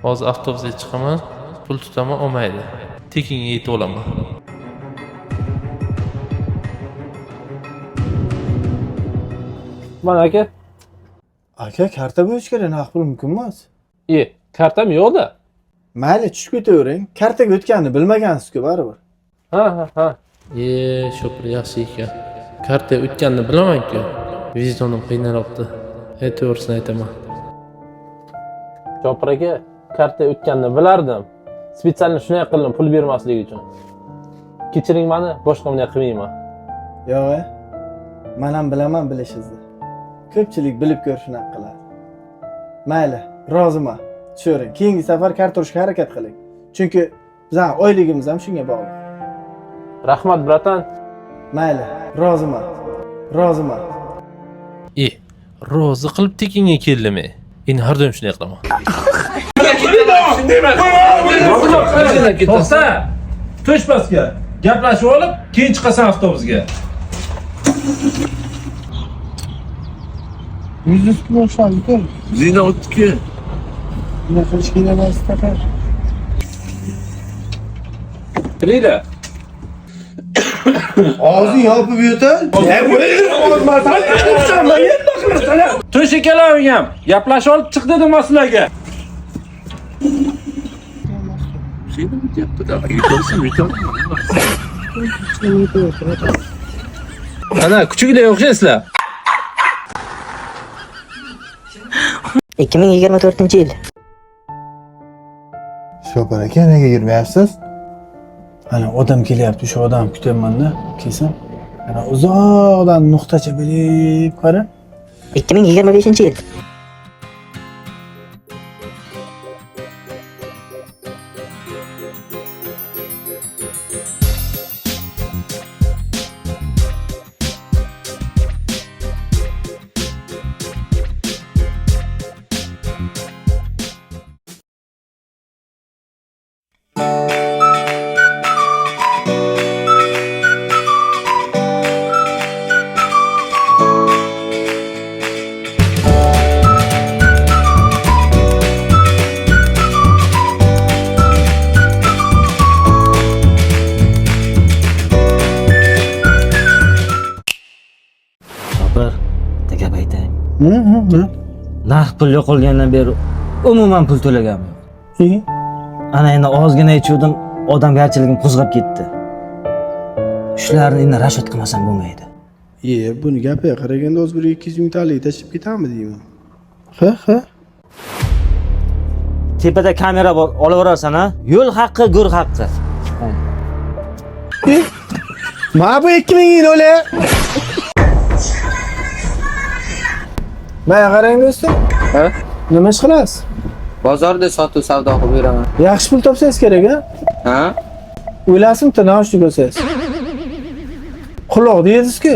Hozir avtobusga chiqaman, pul tutaman olmaydi. Tekinga yetib olaman. Mana aka. Aka, karta bo'lish kerak, naqd pul mumkin emas. Kartam yo'q-da. Mayli, tushib ketavering. Kartaga o'tganini bilmagansiz-ku baribir. Ha. Shopir yaxshi ekan. Karta o'tganini bilaman-ku. Vizdonim qiynalibdi. To'g'risini aytaman. Shopir aka, karta o'tganini bilardim. Spesial shunday qildim pul bermaslik uchun. Kechiring meni, boshqa bunday qilmayman. Yo'q, men ham bilaman bilishingizni. Ko'pchilik bilib ko'r shunaqa qiladi. Mayli, roziman. Tushuring, keyingi safar karta urishga harakat qiling. Chunki bizning oyligimiz ham shunga bog'liq. Rahmat, bratan. Mayli, roziman. Rozi qilib tekinga keldimi? Endi har doim shunday qilaman. To'xta! To'shpasga gaplashib olib, keyin chiqasan avtobusga. Yüzüstü boşaldı. Zina o'tdiki. Ne qilish kerak emas faqat. Bilinglar. Og'zing yopib yo'tal. To'sh ikkalaving ham gaplashib olib chiq dedim sizlarga. Zina o'tyapti-da. Yutorsin. Ana, kuchuklar o'xshaysizlar. 2024-yil. Shopir aka, nega yurmayapsiz? Ana odam kelyapti, shu odam kutyapman-da. Kelsam, ana uzoqdan nuqtacha bilib qara. 2025-yil. Gap aytay. Naqd Pul yo'qolgandan beri umuman pul to'laganman. Ana endi ozgina ichuvdim, odamgarchiligim qo'zg'ab ketdi. Shularni endi rashod qilmasam bo'lmaydi. Buni gapiga qaraganda o'z bir 200 ming talik tashib ketamiz deyman. Ha. Tepada kamera bor, olaverarsan ha? Yo'l haqqi, go'r haqqi. Ma bu 2000 yil o'la. Maya qarang do'stim. Ha? Nima ish qilasiz? Bozorda sotuv savdo qilib beraman. Yaxshi pul topsangiz kerak, ha? Ha? O'ylasimda naushnik olsangiz. Quloq deysiz-ku.